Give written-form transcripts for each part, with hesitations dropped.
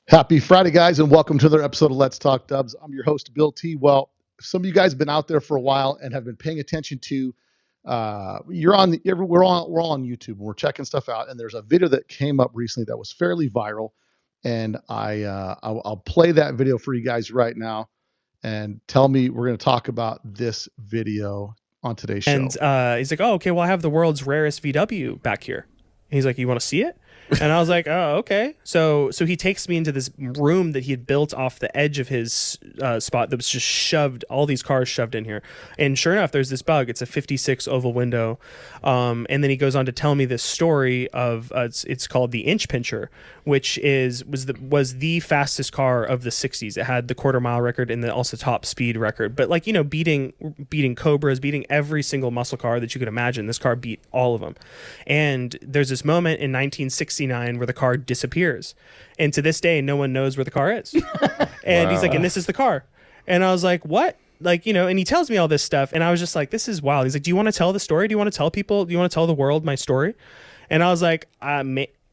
Happy Friday, guys, and welcome to another episode of Let's Talk Dubs. I'm your host, Bill T. Well, some of you guys have been out there for a while and have been paying attention to. We're all on YouTube and we're checking stuff out. And there's a video that came up recently that was fairly viral, and I'll play that video for you guys right now. And tell me, we're going to talk about this video on today's show. And he's like, "Oh, okay. Well, I have the world's rarest VW back here." And he's like, "You want to see it?" And I was like, "Oh, okay." So he takes me into this room that he had built off the edge of his spot that was just shoved, all these cars shoved in here. And sure enough, there's this bug. It's a 56 oval window. And then he goes on to tell me this story of it's called the Inch Pincher, which was the fastest car of the 60s. It had the quarter mile record and then also top speed record. But like, beating Cobras, beating every single muscle car that you could imagine. This car beat all of them. And there's this moment in 1969 where the car disappears. And to this day, no one knows where the car is. And he's like, and this is the car. And I was like, what? Like, and he tells me all this stuff. And I was just like, this is wild. He's like, do you want to tell the story? Do you want to tell people? Do you want to tell the world my story? And I was like,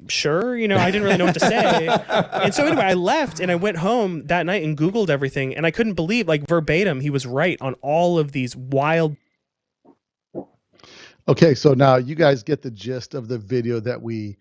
sure. I didn't really know what to say. And so anyway, I left and I went home that night and Googled everything. And I couldn't believe, like, verbatim, he was right on all of these wild. Okay, so now you guys get the gist of the video that we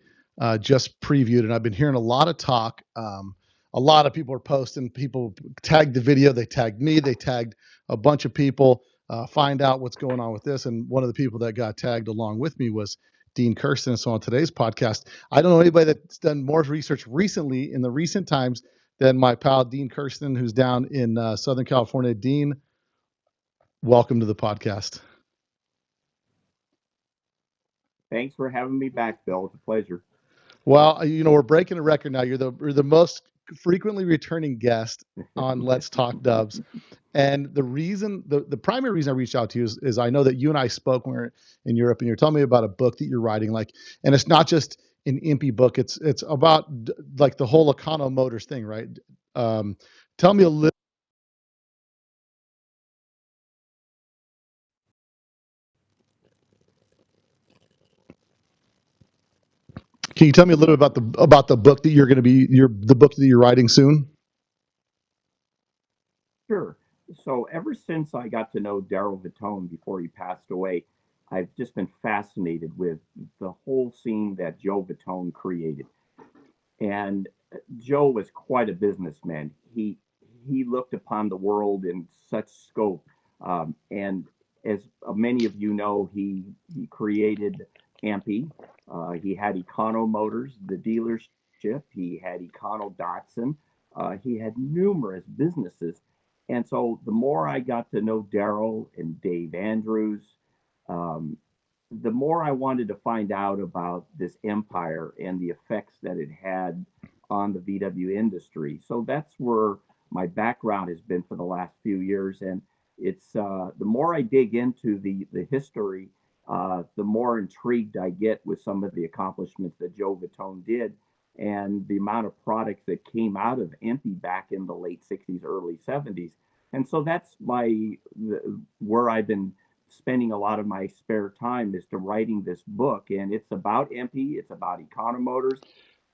just previewed, and I've been hearing a lot of talk. A lot of people are posting. People tagged the video. They tagged me. They tagged a bunch of people. Find out what's going on with this. And one of the people that got tagged along with me was Dean Kirsten. So on today's podcast, I don't know anybody that's done more research recently in the recent times than my pal Dean Kirsten, who's down in Southern California. Dean, welcome to the podcast. Thanks for having me back, Bill. It's a pleasure. Well, we're breaking a record now. You're the most frequently returning guest on Let's Talk Dubs. And the primary reason I reached out to you is I know that you and I spoke when we were in Europe, and you're telling me about a book that you're writing, and it's not just an EMPI book. It's about like the whole Econo Motors thing, right? Tell me a little. Can you tell me a little bit about the book that the book that you're writing soon? Sure. So ever since I got to know Daryl Vitone before he passed away, I've just been fascinated with the whole scene that Joe Vitone created. And Joe was quite a businessman. He looked upon the world in such scope. And as many of you know, he created EMPI. He had Econo Motors, the dealership. He had Econo Datsun. He had numerous businesses. And so the more I got to know Daryl and Dave Andrews, um, the more I wanted to find out about this empire and the effects that it had on the VW industry. So that's where my background has been for the last few years. And it's the more I dig into the history, the more intrigued I get with some of the accomplishments that Joe Vitone did and the amount of products that came out of EMPI back in the late 60s, early 70s. And so that's where I've been spending a lot of my spare time is to writing this book. And it's about EMPI, it's about Econo Motors,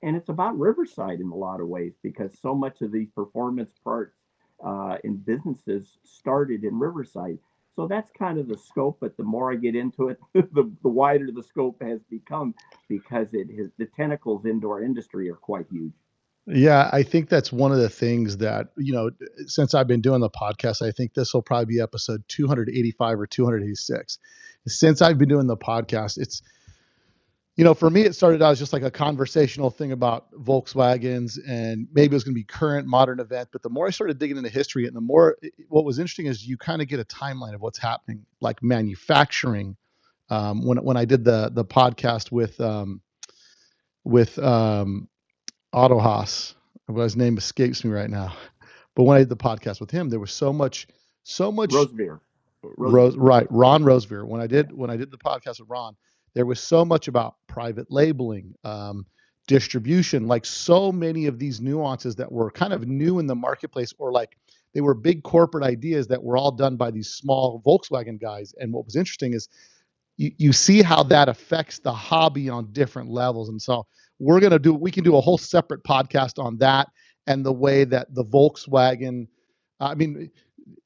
and it's about Riverside in a lot of ways because so much of these performance parts in businesses started in Riverside. So that's kind of the scope, but the more I get into it, the wider the scope has become because the tentacles into our industry are quite huge. Yeah, I think that's one of the things that, since I've been doing the podcast, I think this will probably be episode 285 or 286. Since I've been doing the podcast, it's, for me, it started out as just like a conversational thing about Volkswagens and maybe it was going to be current modern event. But the more I started digging into history and the more, what was interesting is you kind of get a timeline of what's happening, like manufacturing. When I did the podcast with Otto Haas, well, his name escapes me right now. But when I did the podcast with him, there was so much. Rosevear. Right, Ron Rosevear. When I did the podcast with Ron, there was so much about private labeling, distribution, like so many of these nuances that were kind of new in the marketplace, or like they were big corporate ideas that were all done by these small Volkswagen guys. And what was interesting is you see how that affects the hobby on different levels. And so we can do a whole separate podcast on that and the way that the Volkswagen, I mean,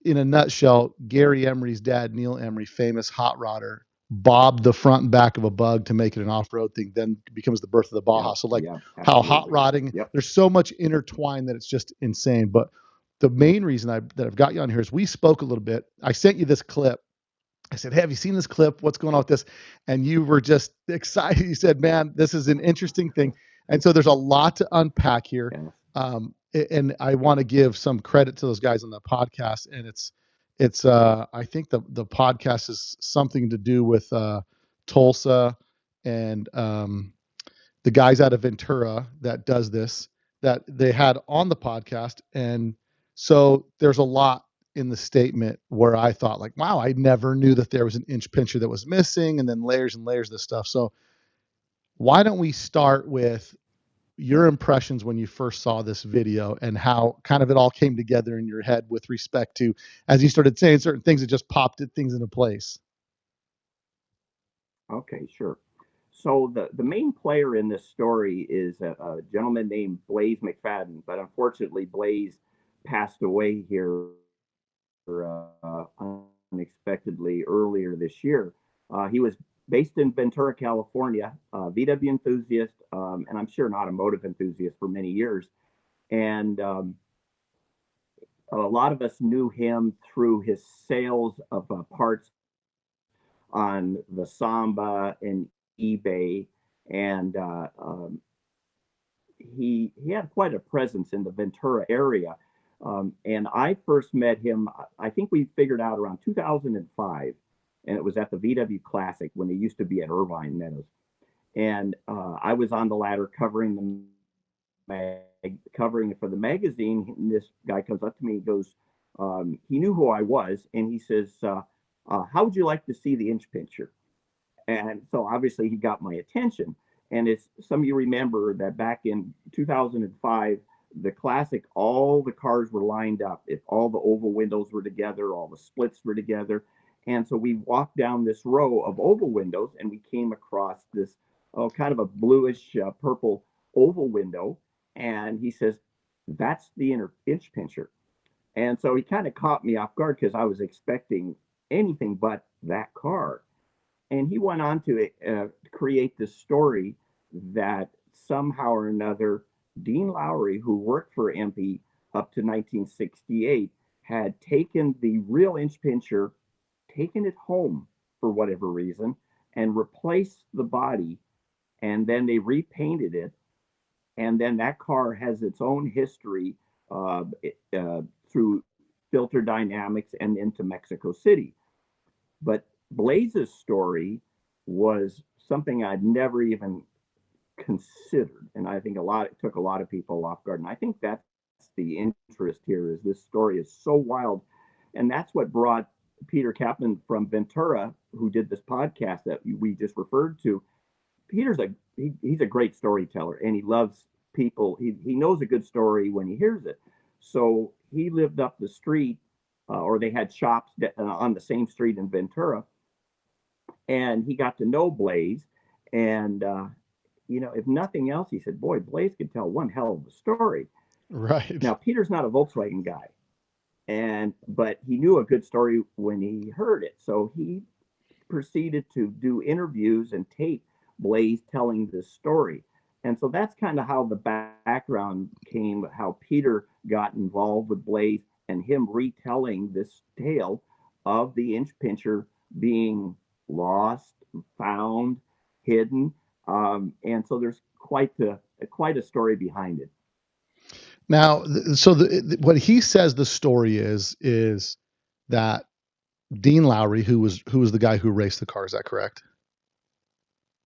in a nutshell, Gary Emery's dad, Neil Emery, famous hot rodder, bobbed the front and back of a Bug to make it an off-road thing, then becomes the birth of the Baja. Yep, So like yep, how hot absolutely. rodding, Yep. there's so much intertwined that it's just insane. But the main reason that I've got you on here is we spoke a little bit. I sent you this clip. I said, hey, have you seen this clip? What's going on with this? And you were just excited. You said, man, this is an interesting thing. And so there's a lot to unpack here. Yes. And I want to give some credit to those guys on the podcast. And it's I think the podcast is something to do with Tulsa and the guys out of Ventura that does this, that they had on the podcast. And so there's a lot in the statement where I thought like, wow, I never knew that there was an inch pincher that was missing, and then layers and layers of this stuff. So why don't we start with your impressions when you first saw this video and how kind of it all came together in your head with respect to, as you started saying certain things, it just popped things into place. Okay, sure. So the main player in this story is a gentleman named Blaze McFadden, but unfortunately Blaze passed away here unexpectedly earlier this year. He was based in Ventura, California, VW enthusiast, and I'm sure an automotive enthusiast for many years. And a lot of us knew him through his sales of parts on the Samba and eBay, and he had quite a presence in the Ventura area. And I first met him, I think we figured out around 2005, and it was at the VW Classic when it used to be at Irvine Meadows. And I was on the ladder covering covering it for the magazine. And this guy comes up to me and goes, he knew who I was, and he says, how would you like to see the inch pincher? And so obviously he got my attention. And it's some of you remember that back in 2005, the Classic, all the cars were lined up. If all the oval windows were together, all the splits were together. And so we walked down this row of oval windows and we came across this kind of a bluish purple oval window. And he says, that's the inch pincher. And so he kind of caught me off guard because I was expecting anything but that car. And he went on to create this story that somehow or another, Dean Lowery, who worked for EMPI up to 1968, had taken the real inch pincher, taken it home for whatever reason, and replaced the body. And then they repainted it. And then that car has its own history through filter dynamics and into Mexico City. But Blaze's story was something I'd never even considered, and I think it took a lot of people off guard. And I think that's the interest here, is this story is so wild, and that's what brought Peter Kappen from Ventura, who did this podcast that we just referred to. He's a great storyteller, and he loves people. He knows a good story when he hears it. So he lived up the street, or they had shops on the same street in Ventura, and he got to know Blaze. And if nothing else, he said, boy, Blaze could tell one hell of a story. Right. Now, Peter's not a Volkswagen guy, but he knew a good story when he heard it. So he proceeded to do interviews and tape Blaze telling this story. And so that's kind of how the background came, how Peter got involved with Blaze and him retelling this tale of the inch pincher being lost, found, hidden. And so there's quite a story behind it. Now, so what he says the story is that Dean Lowery, who was the guy who raced the car, is that correct?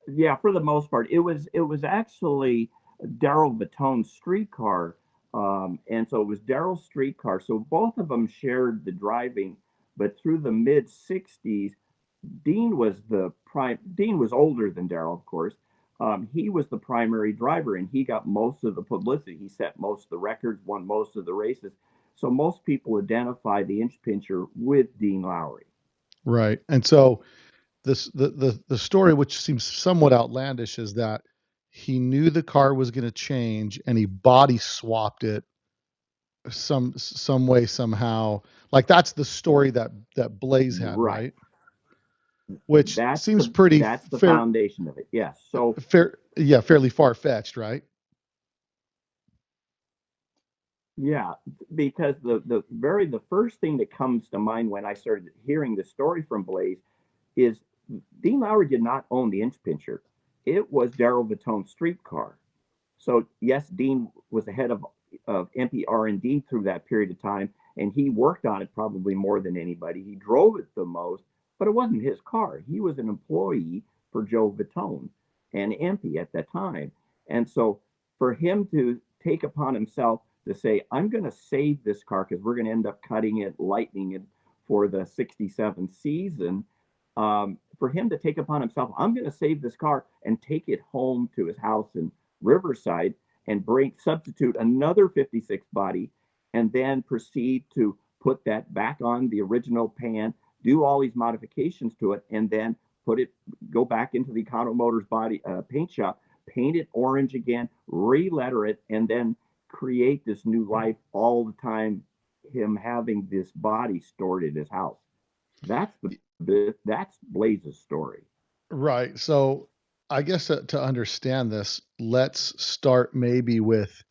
Yeah, for the most part, it was actually Darrell Vitone's streetcar, and so it was Darrell's streetcar. So both of them shared the driving, but through the mid '60s, Dean was older than Darrell, of course. He was the primary driver, and he got most of the publicity. He set most of the records, won most of the races. So most people identify the inch pincher with Dean Lowery. Right, and so the story, which seems somewhat outlandish, is that he knew the car was going to change and he body swapped it some way somehow. Like that's the story that Blaze had, Right. right? Which That's seems the pretty that's the foundation of it. Yes. So fairly far fetched, right? yeah, because the first thing that comes to mind when I started hearing the story from Blaze is Dean Lowery did not own the Inch Pincher. It was Darrell Vitone's streetcar. So yes, Dean was the head of EMPI R&D through that period of time, and he worked on it probably more than anybody. He drove it the most, but it wasn't his car. He was an employee for Joe Vitone and EMPI at that time. And so for him to take upon himself to say, I'm going to save this car because we're going to end up cutting it, lightening it for the 67 season. For him to take upon himself, I'm going to save this car and take it home to his house in Riverside and substitute another 56 body and then proceed to put that back on the original pan, do all these modifications to it, and then go back into the Econo Motors body paint shop, paint it orange again, re-letter it, and then create this new life all the time, him having this body stored in his house. That's Blaze's story. Right. So I guess to understand this, let's start maybe with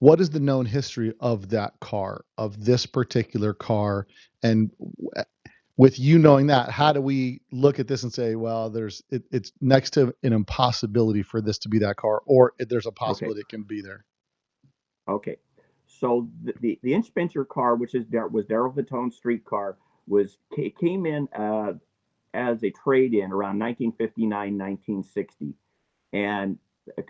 what is the known history of that car, of this particular car, and with you knowing that, how do we look at this and say, well, it's next to an impossibility for this to be that car, or there's a possibility it can be there? Okay. So the Inch Pincher car, which was Darrell Vitone's street car, came in as a trade-in around 1959, 1960, and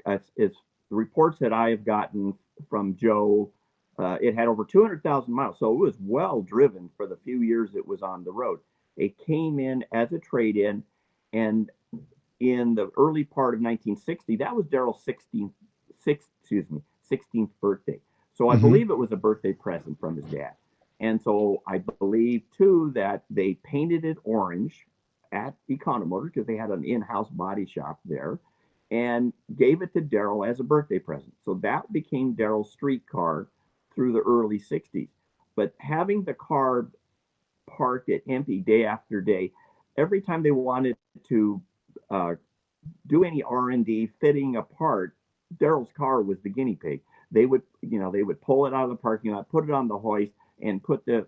it's the reports that I have gotten from Joe. It had over 200,000 miles, so it was well driven for the few years it was on the road. It came in as a trade-in, and in the early part of 1960, that was Darrell's 16th birthday. So I believe it was a birthday present from his dad. And so I believe too that they painted it orange at Economotor because they had an in-house body shop there, and gave it to Darrell as a birthday present. So that became Darrell's street car through the early 60s. But having the car parked at EMPI day after day, every time they wanted to do any R&D fitting a part, Darrell's car was the guinea pig. They would pull it out of the parking lot, put it on the hoist, and put the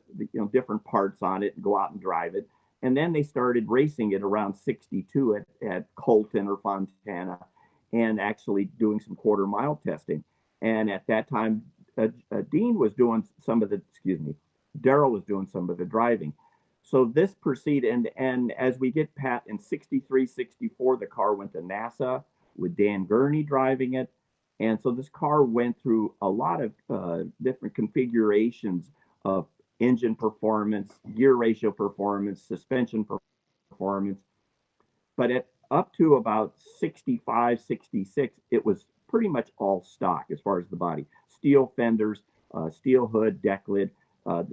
different parts on it and go out and drive it. And then they started racing it around 62 at Colton or Fontana, and actually doing some quarter-mile testing. And at that time, Dean was doing Darrell was doing some of the driving. So this proceeded, and as we get Pat in 63, 64, the car went to NASA with Dan Gurney driving it. And so this car went through a lot of different configurations of engine performance, gear ratio performance, suspension performance. But up to about 65, 66, it was pretty much all stock as far as the body. Steel fenders, steel hood, deck lid.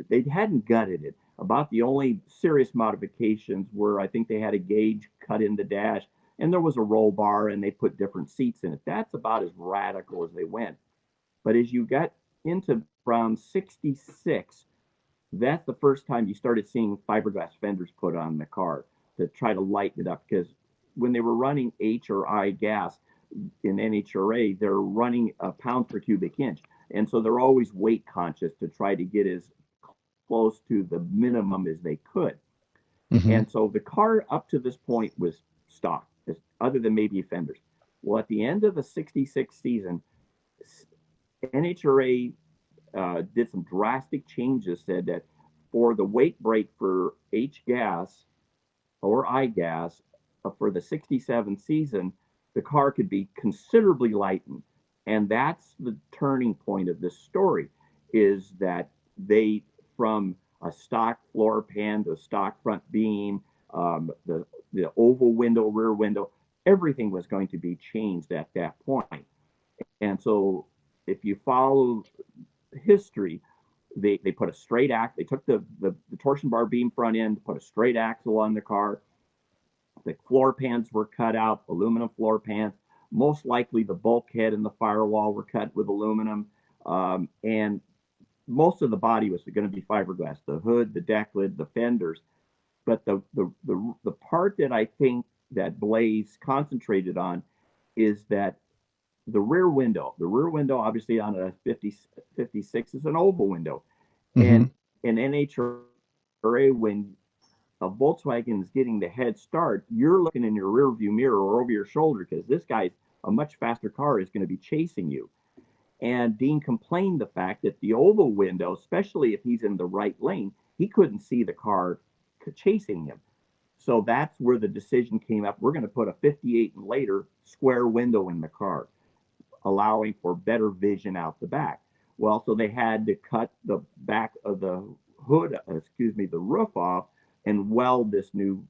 They hadn't gutted it. About the only serious modifications were, I think they had a gauge cut in the dash, and there was a roll bar, and they put different seats in it. That's about as radical as they went. But as you got into around 66, that's the first time you started seeing fiberglass fenders put on the car to try to lighten it up. Because when they were running H or I gas in NHRA, they're running a pound per cubic inch. And so they're always weight conscious to try to get as close to the minimum as they could. And so the car up to this point was stock, other than maybe fenders. Well, at the end of the 66 season, NHRA did some drastic changes, said that for the weight break for H gas or I gas for the 67 season, the car could be considerably lightened. And that's the turning point of this story, is that they, from a stock floor pan to a stock front beam, the oval window, rear window, everything was going to be changed at that point. And so if you follow history, they put a straight axle. They took the torsion bar beam front end, put a straight axle on the car. The floor pans were cut out, aluminum floor pans. Most likely the bulkhead and the firewall were cut with aluminum. And most of the body was going to be fiberglass, the hood, the deck lid, the fenders. But the part that I think that Blaze concentrated on is that the rear window, obviously on a 56 is an oval window. Mm-hmm. And in NHRA, when a Volkswagen is getting the head start, you're looking in your rear view mirror or over your shoulder because this guy's a much faster car is going to be chasing you. And Dean complained the fact that the oval window, especially if he's in the right lane, he couldn't see the car chasing him. So that's where the decision came up. We're going to put a 58 and later square window in the car, allowing for better vision out the back. Well, so they had to cut the back of the hood, the roof off and weld this new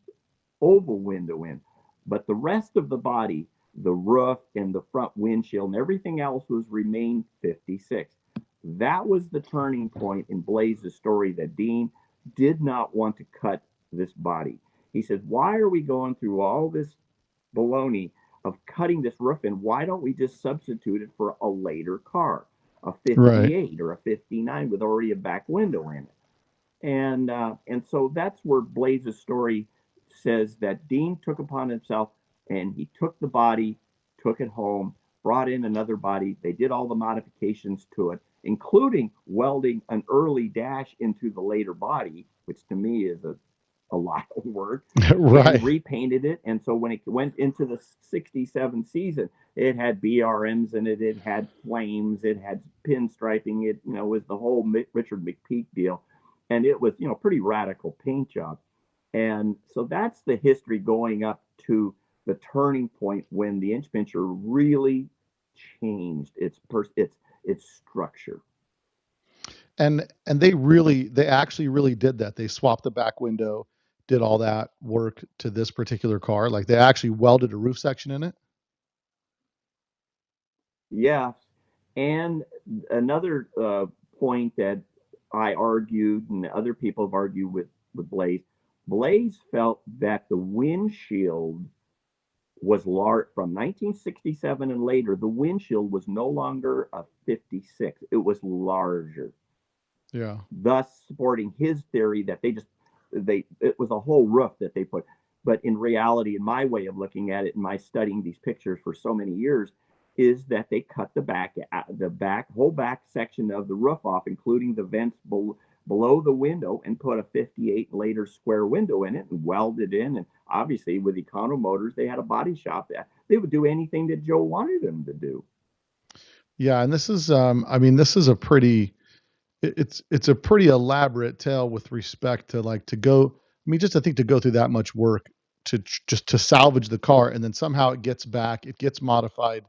oval window in. But the rest of the body, the roof and the front windshield and everything else was remained 56. That was the turning point in Blaze's story that Dean did not want to cut this body. He said, why are we going through all this baloney of cutting this roof in? Why don't we just substitute it for a later car, a 58 Right. or a 59 with already a back window in it? And so that's where Blaze's story says that Dean took upon himself and he took the body, took it home, brought in another body. They did all the modifications to it, including welding an early dash into the later body, which to me is a lot of work, and Right. repainted it. And so when it went into the 67 season, it had BRMs in it, it had flames, it had pinstriping, it, was the whole Richard McPeak deal. And it was, pretty radical paint job. And so that's the history going up to the turning point when the inch pincher really changed its structure. And they actually really did that. They swapped the back window, did all that work to this particular car. Like they actually welded a roof section in it. Yeah. And another point that I argued and other people have argued with Blaze, Blaze felt that the windshield was large from 1967 and later. The windshield was no longer a 56; it was larger, Yeah. thus supporting his theory that they it was a whole roof that they put. But in reality, in my way of looking at it, and my studying these pictures for so many years, is that they cut the whole back section of the roof off, including the vents below the window, and put a 58 later square window in it and welded in. And obviously, with Econo Motors, they had a body shop that they would do anything that Joe wanted them to do. Yeah. And this is, I mean, this is a pretty, it's a pretty elaborate tale with respect to like to go. I mean, just I think to go through that much work just to salvage the car, and then somehow it gets back, it gets modified.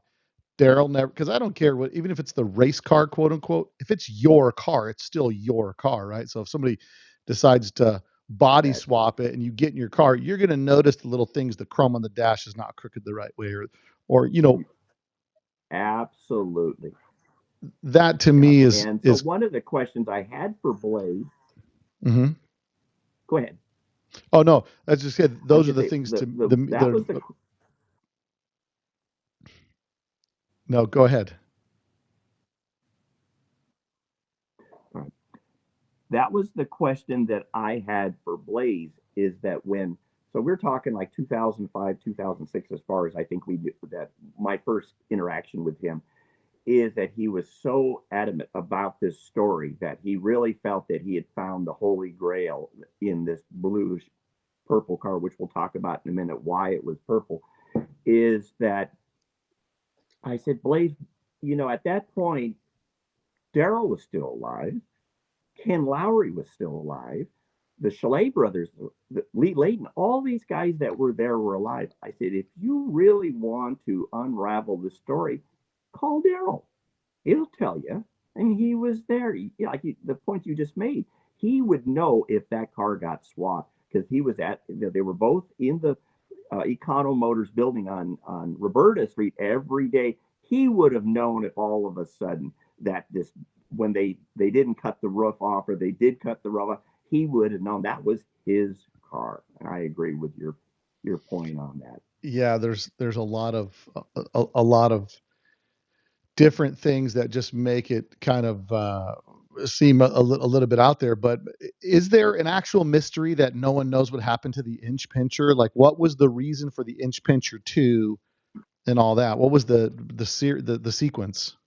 Daryl never, because I don't care what, even if it's the race car, quote unquote, if it's your car, it's still your car, right? So if somebody decides to body That swap it and you get in your car, you're going to notice the little things, the chrome on the dash is not crooked the right way, or absolutely. that to Yeah. me And so is. one of the questions I had for Blaze, Mhm. go ahead. Oh no, that's just good. I was Those are going the to say things to that was the. No, go ahead. the question that I had for Blaze is that when so we're talking like 2005, 2006 as far as I think we did that my first interaction with him is that he was so adamant about this story that he really felt that he had found the holy grail in this bluish purple car, which we'll talk about in a minute why it was purple. Is that I said, Blaze, at that point, Daryl was still alive. Ken Lowery was still alive. The Chalet brothers, Lee Layton, all these guys that were there were alive. I said, if you really want to unravel the story, call Daryl. He'll tell you. And he was there. The point you just made, he would know if that car got swapped because he was they were both in the Econo Motors building on Roberta Street every day. He would have known if all of a sudden that this when they didn't cut the roof off or they did cut the roof off, he would have known that was his car. And I agree with your point on that. Yeah, there's a lot of different things that just make it kind of seem a little bit out there, but is there an actual mystery that no one knows what happened to the Inch Pincher? Like, what was the reason for the Inch Pincher 2 and all that? What was the sequence?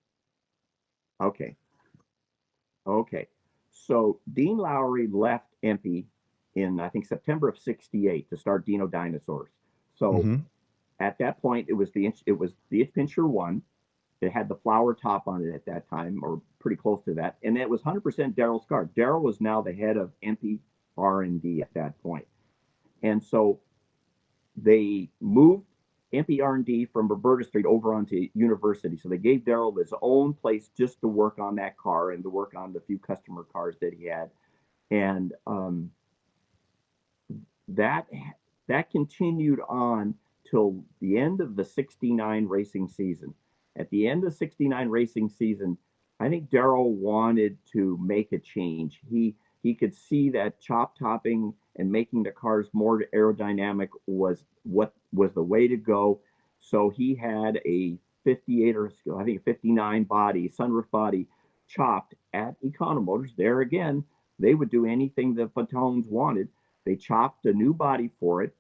Okay. Okay. So Dean Lowery left EMPI in, I think, September of '68 to start Dino Dinosaurs. So Mm-hmm. at that point, it was the Inch Pincher 1. It had the flower top on it at that time, or pretty close to that, and it was 100% Daryl's car. Daryl was now the head of EMPI R&D at that point, and so they moved EMPI R&D from Roberta Street over onto University. So they gave Daryl his own place just to work on that car and to work on the few customer cars that he had, and that that continued on till the end of the '69 racing season. At the end of '69 racing season, I think Daryl wanted to make a change. He could see that chop topping and making the cars more aerodynamic was what was the way to go. So he had a 58 or I think a 59 body, sunroof body, chopped at Economotors. There again, they would do anything the Fatones wanted. They chopped a new body for it.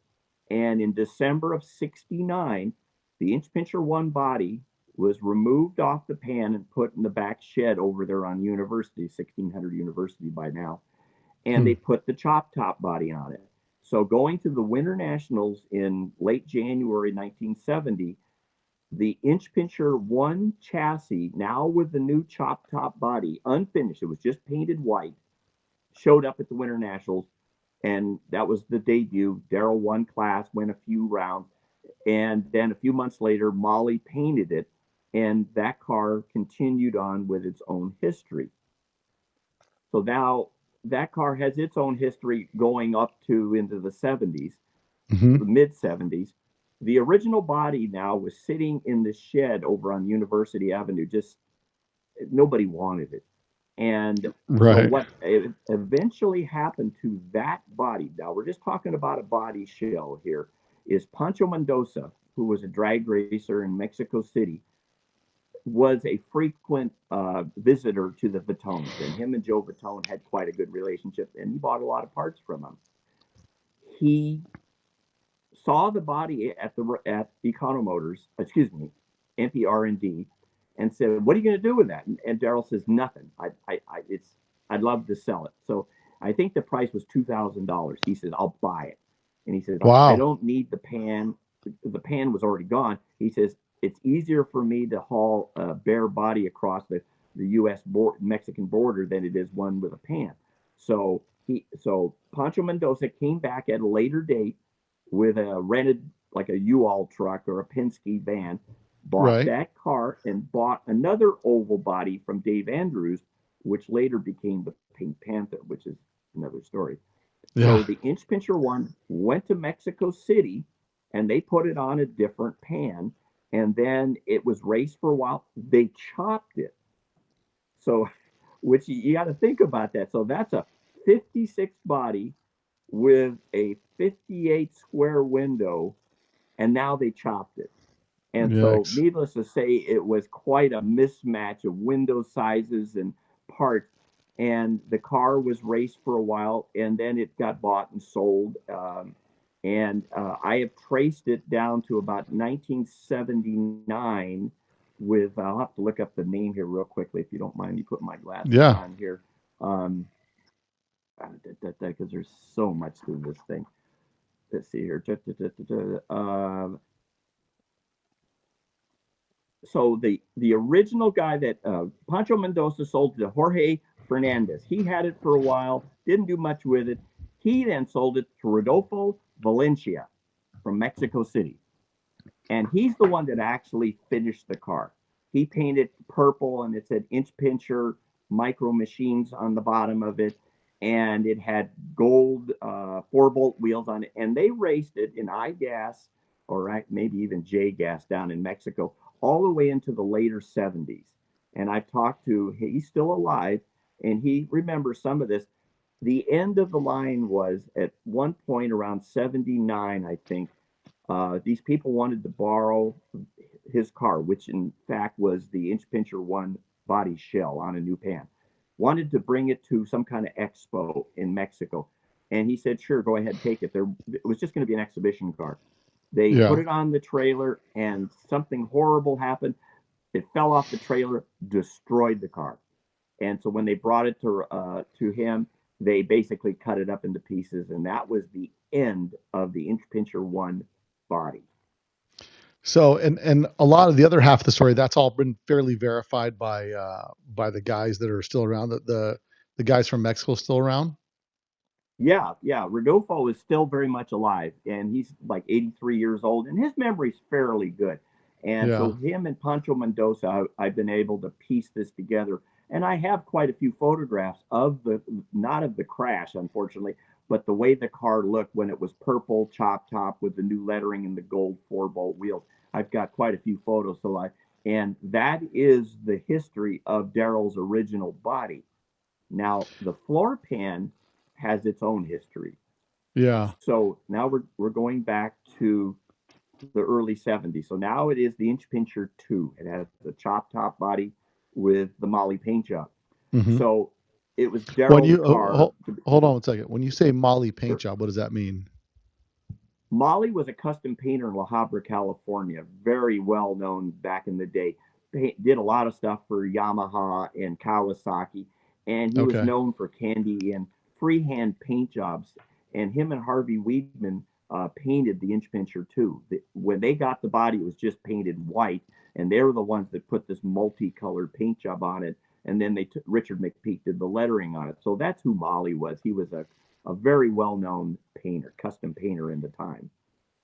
And in December of '69, the Inch Pincher 1 body was removed off the pan and put in the back shed over there on University, 1600 University by now. And Hmm. they put the chop top body on it. So going to the Winter Nationals in late January 1970, the Inch Pincher 1 chassis, now with the new chop top body, unfinished, it was just painted white, showed up at the Winter Nationals, and that was the debut. Daryl won class, went a few rounds, and then a few months later, Molly painted it, and that car continued on with its own history. So now that car has its own history going up to into the '70s, Mm-hmm. the mid '70s. The original body now was sitting in the shed over on University Avenue. Just nobody wanted it. And so Right. what eventually happened to that body, now we're just talking about a body shell here, is Pancho Mendoza, who was a drag racer in Mexico City, was a frequent visitor to the Vitones. And him and Joe Vitone had quite a good relationship, and he bought a lot of parts from him. He saw the body at Economotors, excuse me, EMPI R&D, and said, "What are you going to do with that?" And Daryl says, "Nothing. I'd love to sell it." So I think the price was $2,000. He said, "I'll buy it," and he says, "I Wow. don't need the pan. The pan was already gone." He says, "It's easier for me to haul a bare body across the U.S. Mexican border than it is one with a pan." So Pancho Mendoza came back at a later date with a rented, like a U-Haul truck or a Penske van, bought Right. that car and bought another oval body from Dave Andrews, which later became the Pink Panther, which is another story. Yeah. So the Inch Pincher 1 went to Mexico City and they put it on a different pan. And then it was raced for a while. They chopped it. So, which you got to think about that. So that's a 56 body with a 58 square window, and now they chopped it. And so, Yikes. needless to say, it was quite a mismatch of window sizes and parts. And the car was raced for a while, and then it got bought and sold. And I have traced it down to about 1979. With I'll have to look up the name here real quickly if you don't mind me putting my glasses Yeah. on here, because there's so much to this thing. Let's see here. So the original guy that Pancho Mendoza sold to Jorge Fernandez. He had it for a while, didn't do much with it. He then sold it to Rodolfo Valencia from Mexico City, and he's the one that actually finished the car. He painted purple, and it said Inch Pincher Micro Machines on the bottom of it, and it had gold 4-bolt wheels on it. And they raced it in I gas or maybe even J gas down in Mexico all the way into the later '70s. And I've talked to, he's still alive, and he remembers some of this. The end of the line was at one point around '79, I think. These people wanted to borrow his car, which in fact was the Inch Pincher 1 body shell on a new pan. wanted to bring it to some kind of expo in Mexico. And he said, sure, go ahead, take it. It was just going to be an exhibition car. They Yeah. put it on the trailer, and something horrible happened. It fell off the trailer, destroyed the car. And so when they brought it to him, they basically cut it up into pieces, and that was the end of the Inch Pincher 1 body. So, and a lot of the other half of the story, that's all been fairly verified by the guys that are still around. The guys from Mexico still around. Yeah. Rodolfo is still very much alive, and he's like 83 years old, and his memory's fairly good. And so him and Pancho Mendoza, I've been able to piece this together. And I have quite a few photographs of not of the crash, unfortunately, but the way the car looked when it was purple chop top with the new lettering and the gold 4-bolt wheels. I've got quite a few photos. And that is the history of Daryl's original body. Now, the floor pan has its own history. Yeah. So now we're going back to the early 70s. So now it is the Inch Pincher 2. It has the chop top body with the Molly paint job. Mm-hmm. So it was Daryl's car. Hold on one second. When you say Molly paint Sure. job, what does that mean? Molly was a custom painter in La Habra, California, very well known back in the day. Did a lot of stuff for Yamaha and Kawasaki, and he was known for candy and freehand paint jobs. And him and Harvey Weidman painted the Inch Pincher 2. When they got the body, it was just painted white, and they were the ones that put this multicolored paint job on it. And then Richard McPeak did the lettering on it. So that's who Molly was. He was a very well-known painter, custom painter in the time.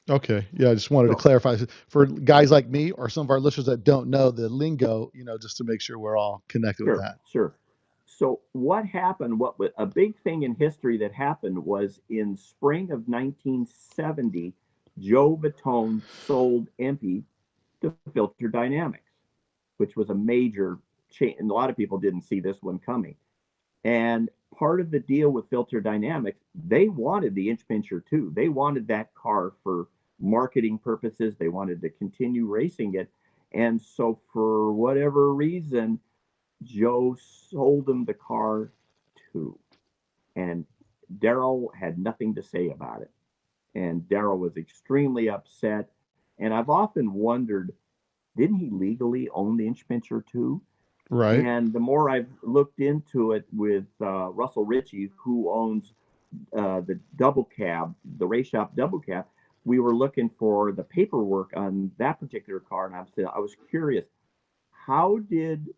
Okay. Yeah, I just wanted to clarify for guys like me or some of our listeners that don't know the lingo, just to make sure we're all connected with that. Sure. So what happened, a big thing in history that happened was in spring of 1970, Joe Vitone sold EMPI to Filter Dynamics, which was a major change. And a lot of people didn't see this one coming. And part of the deal with Filter Dynamics, they wanted the Inch Pincher 2. They wanted that car for marketing purposes. They wanted to continue racing it. And so for whatever reason, Joe sold him the car too. And Daryl had nothing to say about it. And Daryl was extremely upset. And I've often wondered, didn't he legally own the Inch Pincher 2? Right. And the more I've looked into it with Russell Ritchie, who owns the double cab, the race shop double cab, we were looking for the paperwork on that particular car. And I was curious, how did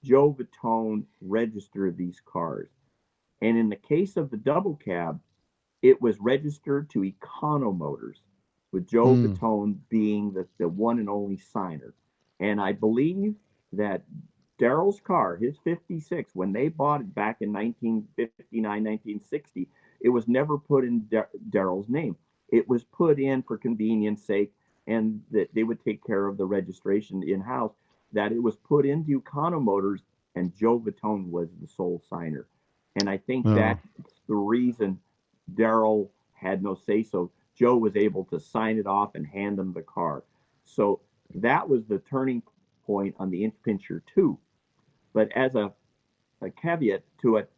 Joe Vitone register these cars? And in the case of the double cab, it was registered to Econo Motors, with Joe Vitone being the one and only signer. And I believe that Daryl's car, his 56, when they bought it back in 1959, 1960, it was never put in Daryl's name. It was put in for convenience sake, and that they would take care of the registration in-house, that it was put into Econo Motors, and Joe Vitone was the sole signer. And I think that's the reason Daryl had no say-so. Joe was able to sign it off and hand him the car. So that was the turning point on the Inch Pincher 2. But as a caveat to it,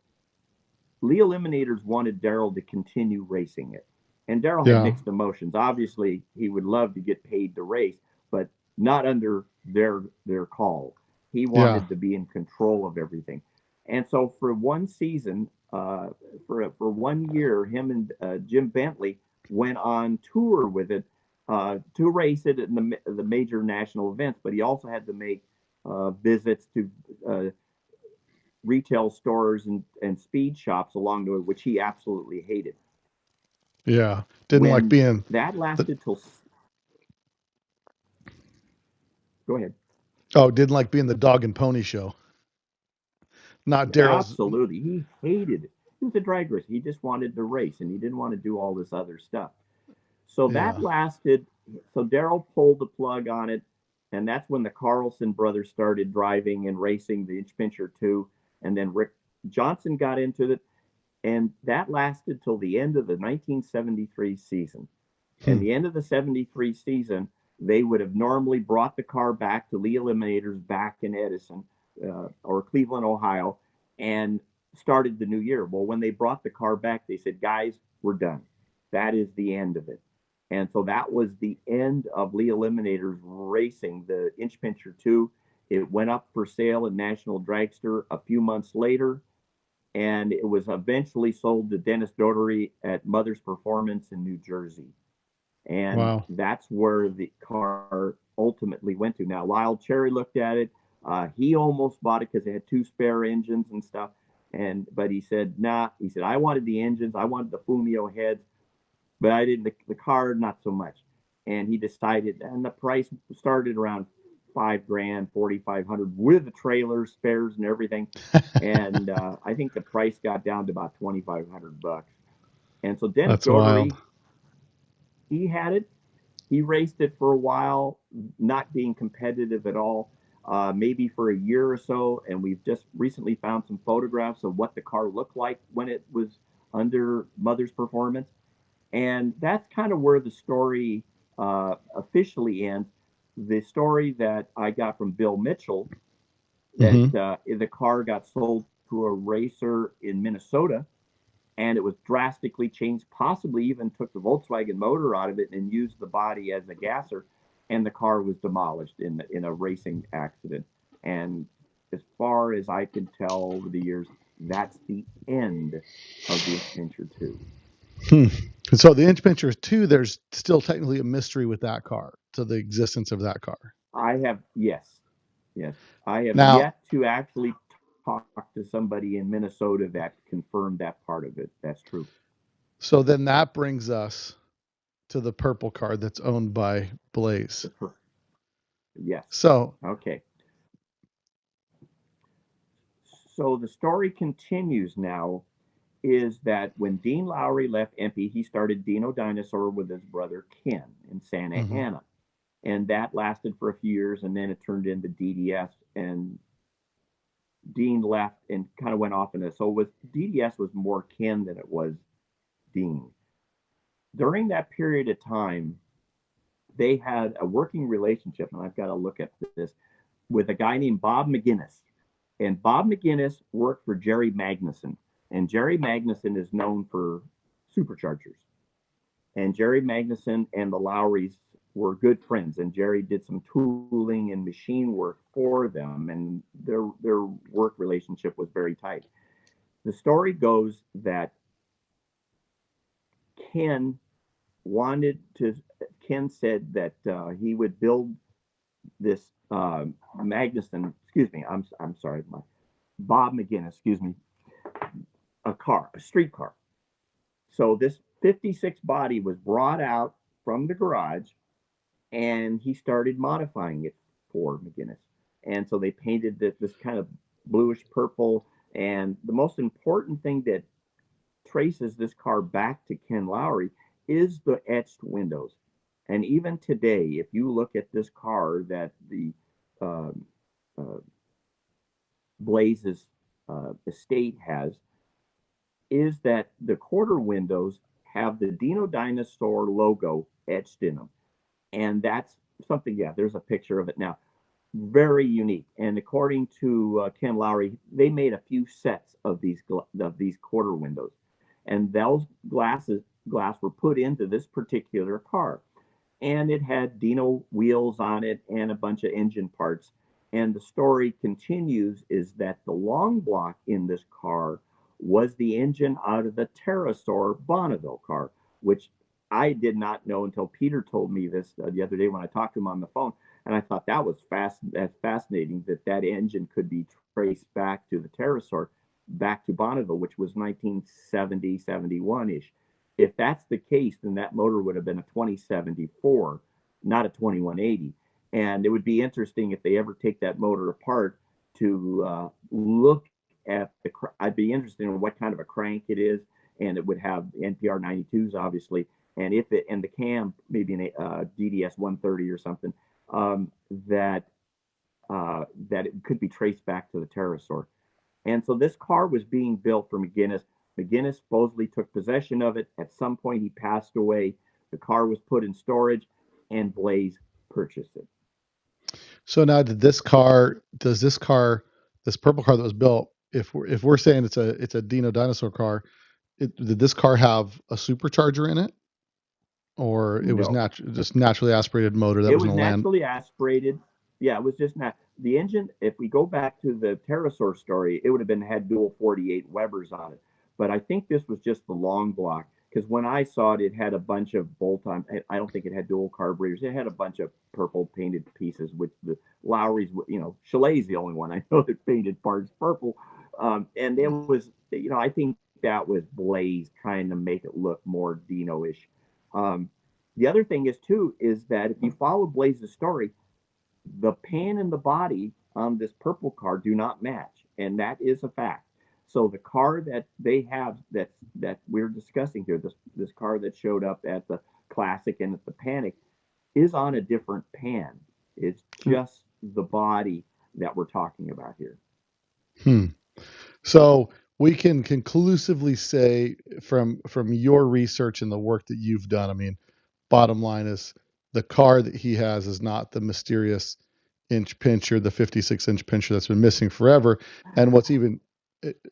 Lee Eliminators wanted Daryl to continue racing it. And Daryl had mixed emotions. Obviously, he would love to get paid to race, but not under their call. He wanted to be in control of everything. And so for one season, for 1 year, him and Jim Bentley went on tour with it to race it in the major national events. But he also had to make visits to retail stores and speed shops along the way, which he absolutely hated. Yeah, didn't like being that lasted till. Go ahead. Oh, didn't like being the dog and pony show. Not Daryl's. Absolutely, he hated it. He was a drag racer. He just wanted to race, and he didn't want to do all this other stuff. So that lasted. So Daryl pulled the plug on it, and that's when the Carlson brothers started driving and racing the Inch Pincher 2, and then Rick Johnson got into it, and that lasted till the end of the 1973 season. And the end of the 73 season, they would have normally brought the car back to Lee Eliminators back in Edison or Cleveland, Ohio, and started the new year. Well, when they brought the car back, they said, guys, we're done. That is the end of it. And so that was the end of Lee Eliminator's racing, the Inch Pincher 2. It went up for sale in National Dragster a few months later, and it was eventually sold to Dennis Doherty at Mother's Performance in New Jersey. And Wow. that's where the car ultimately went to. Now, Lyle Cherry looked at it. He almost bought it because it had 2 spare engines and stuff. But he said, nah. He said, I wanted the engines, I wanted the Fumio heads, but I didn't. The car, not so much. And he decided, and the price started around $5,000, 4,500 with the trailer, spares, and everything. And I think the price got down to about $2,500. And so Dennis That's wild. Doherty, he had it. He raced it for a while, not being competitive at all, maybe for a year or so. And we've just recently found some photographs of what the car looked like when it was under Mother's Performance. And that's kind of where the story officially ends. The story that I got from Bill Mitchell, that the car got sold to a racer in Minnesota, and it was drastically changed, possibly even took the Volkswagen motor out of it and used the body as a gasser, and the car was demolished in a racing accident. And as far as I can tell over the years, that's the end of the Inch Pincher 2. So the Inch Pincher 2, there's still technically a mystery with that car, to the existence of that car. Yes, I have Now, yet to actually talk to somebody in Minnesota that confirmed that part of it. That's true. so then that brings us to the purple car that's owned by Blaze. Yes. So, Okay. So the story continues now is that when Dean Lowery left EMPI, he started Dino Dinosaur with his brother Ken in Santa Ana. And that lasted for a few years, and then it turned into DDS, and Dean left and kind of went off in it. So with DDS was more Ken than it was Dean. During that period of time, they had a working relationship, and I've got to look at this, with a guy named Bob McGinnis. And Bob McGinnis worked for Jerry Magnuson. And Jerry Magnuson is known for superchargers. And Jerry Magnuson and the Lowerys were good friends. And Jerry did some tooling and machine work for them. And their work relationship was very tight. The story goes that Ken said that he would build this Magnuson, excuse me, I'm sorry, Bob McGinnis, excuse me, a street car. So this 56 body was brought out from the garage, and he started modifying it for McGinnis. And so they painted this kind of bluish purple. And the most important thing that traces this car back to Ken Lowery is the etched windows. And even today, if you look at this car that the Blaze's estate has, is that the quarter windows have the Dino Dinosaur logo etched in them. And that's something, yeah, there's a picture of it now. Very unique. And according to Ken Lowery, they made a few sets of these quarter windows. And those glass were put into this particular car. And it had Dino wheels on it and a bunch of engine parts. And the story continues is that the long block in this car was the engine out of the Pterosaur Bonneville car, which I did not know until Peter told me this the other day when I talked to him on the phone. And I thought that was fascinating that engine could be traced back to the Pterosaur, back to Bonneville, which was 1970, 71-ish. If that's the case, then that motor would have been a 2074, not a 2180. And it would be interesting if they ever take that motor apart to look at I'd be interested in what kind of a crank it is, and it would have NPR 92s, obviously, and the cam, maybe an DDS 130 or something, that it could be traced back to the Pterosaur. And so this car was being built for McGinnis. McGinnis supposedly took possession of it. At some point, he passed away. The car was put in storage, and Blaze purchased it. So now, this purple car that was built, if we're saying it's a Dino dinosaur car, did this car have a supercharger in it, or it was No, just naturally aspirated motor that it was was going to land? naturally aspirated. Yeah, it was just not the engine. If we go back to the pterosaur story, it would have been had dual 48 Webers on it. But I think this was just the long block because when I saw it, it had a bunch of bolt-on. I don't think it had dual carburetors. It had a bunch of purple painted pieces, which the Lowry's, Chalet's the only one I know that painted parts purple. And it was, I think that was Blaze trying to make it look more Dino-ish. Um, the other thing is too is that if you follow Blaze's story, the pan and the body on this purple car do not match, and that is a fact. So the car that they have that we're discussing here, this car that showed up at the Classic and at the Panic, is on a different pan. It's just the body that we're talking about here. Hmm. So we can conclusively say from your research and the work that you've done, I mean, bottom line is the car that he has is not the mysterious inch pincher, the 56-inch pincher that's been missing forever. And what's even,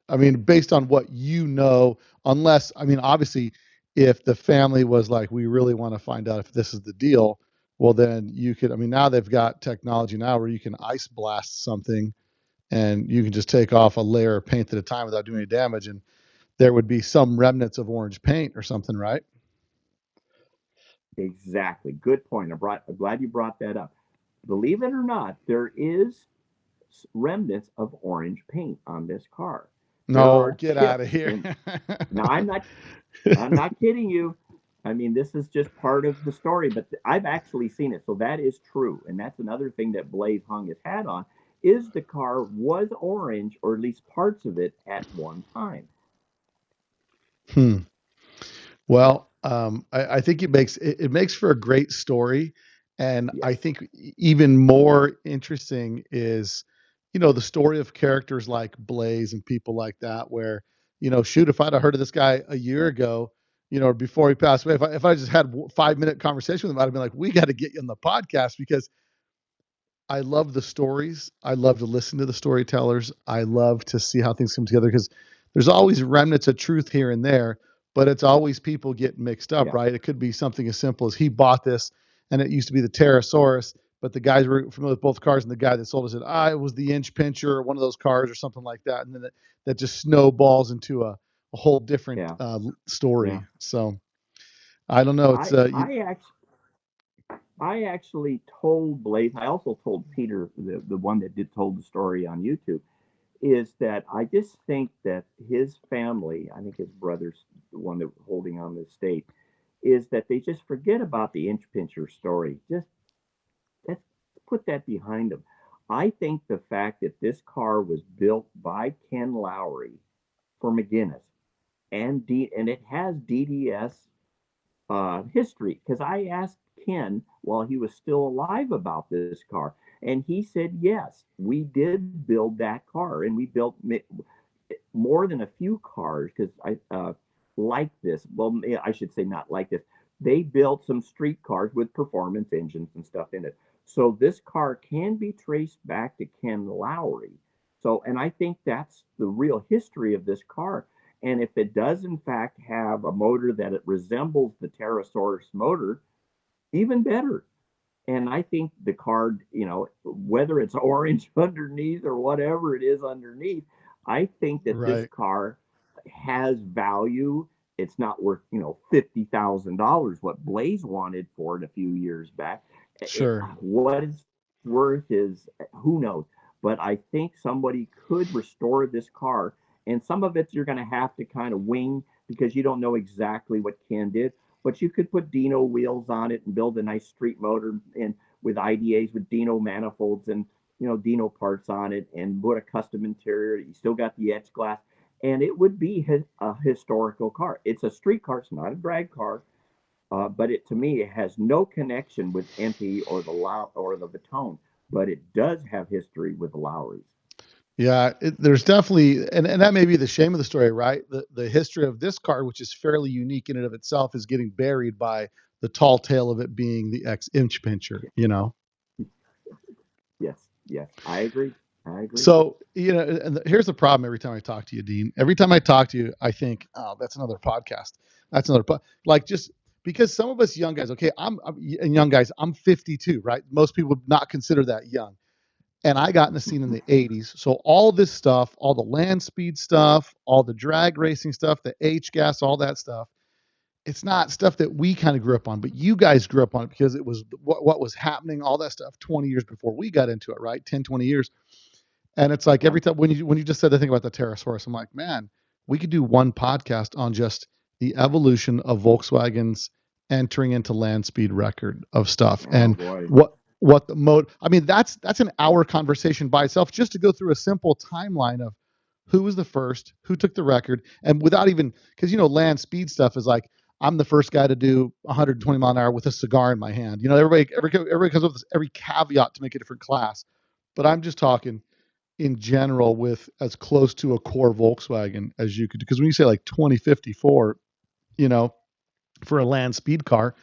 I mean, based on what you know, unless, I mean, obviously, if the family was like, we really want to find out if this is the deal, well, then you could, I mean, now they've got technology now where you can ice blast something and you can just take off a layer of paint at a time without doing any damage. And there would be some remnants of orange paint or something, right? Exactly. Good point. I'm glad you brought that up. Believe it or not, there is remnants of orange paint on this car. There No, are get out of chips here. in. Now I'm not kidding you. I mean, this is just part of the story, but I've actually seen it, so that is true, and that's another thing that Blaze hung his hat on. Is the car was orange, or at least parts of it, at one time? Hmm. Well, I think it makes for a great story, and I Yes. think even more interesting is, the story of characters like Blaze and people like that, where shoot, if I'd have heard of this guy a year ago, or before he passed away, if I just had 5-minute conversation with him, I'd have been like, we got to get you on the podcast because I love the stories. I love to listen to the storytellers. I love to see how things come together because there's always remnants of truth here and there, but it's always people get mixed up, Yeah. right? It could be something as simple as he bought this and it used to be the Pterosaurus, but the guys were familiar with both cars and the guy that sold it said, it was the Inch Pincher or one of those cars or something like that. And then that just snowballs into a whole different Yeah. Yeah. story. So I don't know. It's I I actually I actually told Blaze. I also told Peter, the one that did told the story on YouTube, is that I just think that his family, I think his brother's the one that was holding on the estate, is that they just forget about the inch pincher story. Just let's put that behind them. I think the fact that this car was built by Ken Lowery for McGinnis and it has DDS history because I asked Ken while he was still alive about this car, and he said yes, we did build that car, and we built more than a few cars because I like this. Well, I should say not like this. They built some street cars with performance engines and stuff in it. So this car can be traced back to Ken Lowery. So, and I think that's the real history of this car. And if it does in fact have a motor that it resembles the Pterosaurus motor, even better. And I think the car, whether it's orange underneath or whatever it is underneath, I think that this right. car has value. It's not worth, $50,000 what Blaze wanted for it a few years back. Sure. What it's worth is who knows. But I think somebody could restore this car, and some of it you're going to have to kind of wing because you don't know exactly what Ken did. But you could put Dino wheels on it and build a nice street motor and with IDAs with Dino manifolds and Dino parts on it and put a custom interior. You still got the etch glass, and it would be a historical car. It's a street car. It's not a drag car, but it to me it has no connection with EMPI or the Vatone, but it does have history with the Lowrys. Yeah, there's definitely, and that may be the shame of the story, right? The history of this car, which is fairly unique in and of itself, is getting buried by the tall tale of it being the X inch pincher. Yes, yes, I agree. I agree. So, and here's the problem every time I talk to you, Dean. Every time I talk to you, I think, oh, that's another podcast. That's another, like, just because some of us young guys, okay, and young guys, I'm 52, right? Most people would not consider that young. And I got in the scene in the 80s. So all this stuff, all the land speed stuff, all the drag racing stuff, the H gas, all that stuff, it's not stuff that we kind of grew up on, but you guys grew up on it because it was what was happening, all that stuff 20 years before we got into it, right? 10, 20 years. And it's like every time when you just said the thing about the Pterosaurus, I'm like, man, we could do one podcast on just the evolution of Volkswagen's entering into land speed record of stuff and boy. what the mode. I mean, that's an hour conversation by itself just to go through a simple timeline of who was the first, who took the record, and without even because land speed stuff is like I'm the first guy to do 120 mile an hour with a cigar in my hand. Everybody comes up with every caveat to make a different class, but I'm just talking in general with as close to a core Volkswagen as you could, because when you say like 2054, for a land speed car,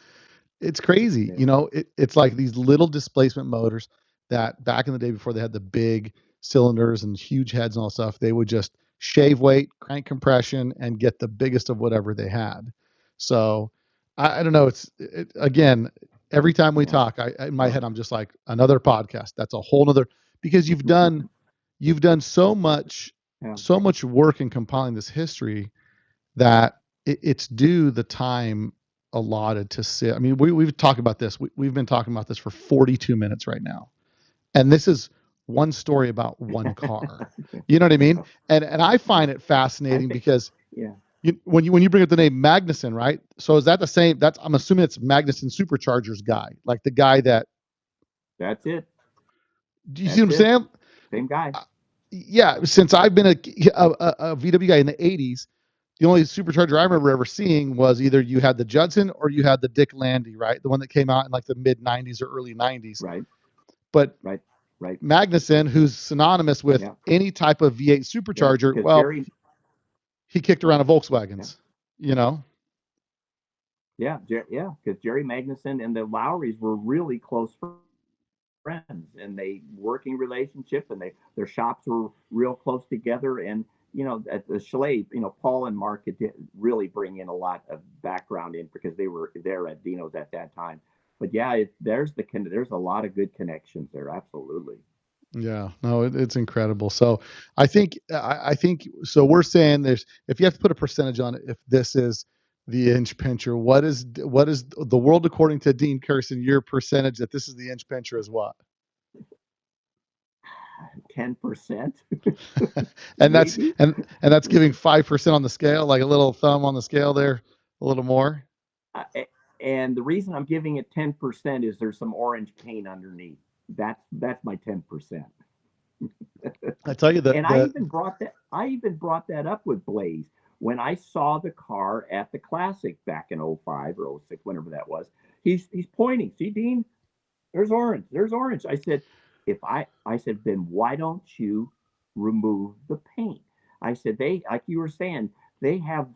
it's crazy. Yeah. It's like these little displacement motors that back in the day before they had the big cylinders and huge heads and all stuff, they would just shave weight, crank compression, and get the biggest of whatever they had. So I don't know. Again, every time we talk, in my head, I'm just like another podcast. That's a whole nother, because you've done Yeah. so much work in compiling this history that it's due the time allotted to sit. I mean, we've talked about this. We've been talking about this for 42 minutes right now, and this is one story about one car. You know what I mean? And I find it fascinating because yeah. when you bring up the name Magnuson, right? So is that the same? I'm assuming it's Magnuson Superchargers guy, like the guy that. That's it. Do you see what I'm saying? Same guy. Yeah, since I've been a VW guy in the 80s, the only supercharger I remember ever seeing was either you had the Judson or you had the Dick Landy, right? The one that came out in like the mid 90s or early 90s. Right. But Right. Magnuson, who's synonymous with any type of V8 supercharger, he kicked around a Volkswagens, Yeah, because Jerry Magnuson and the Lowrys were really close friends, and they working relationship, and their shops were real close together. And at the Chalet, Paul and Mark did really bring in a lot of background in because they were there at Dino's at that time. But yeah, there's a lot of good connections there. Absolutely. Yeah, no, it's incredible. So I think so. We're saying if you have to put a percentage on it, if this is the inch pincher, what is the world according to Dean Kirsten? Your percentage that this is the inch pincher is what? 10%. and that's giving 5% on the scale, like a little thumb on the scale there, a little more. And the reason I'm giving it 10% is there's some orange paint underneath. That's my 10%. I tell you that, and I even brought that up with Blaze when I saw the car at the Classic back in 05 or 06, whenever that was. He's pointing. See, Dean, there's orange. There's orange. I said, then why don't you remove the paint? I said, like you were saying, they have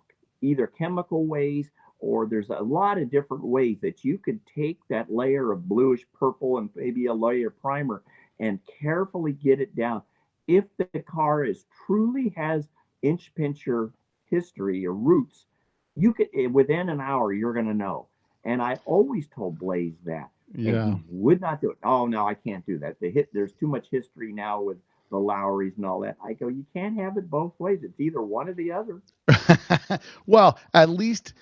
either chemical ways or there's a lot of different ways that you could take that layer of bluish purple and maybe a layer of primer and carefully get it down. If the car truly has inch pincher history or roots, you could, within an hour, you're going to know. And I always told Blaze that. Yeah. And he would not do it. Oh, no, I can't do that. There's too much history now with the Lowerys and all that. I go, you can't have it both ways. It's either one or the other. Well, at least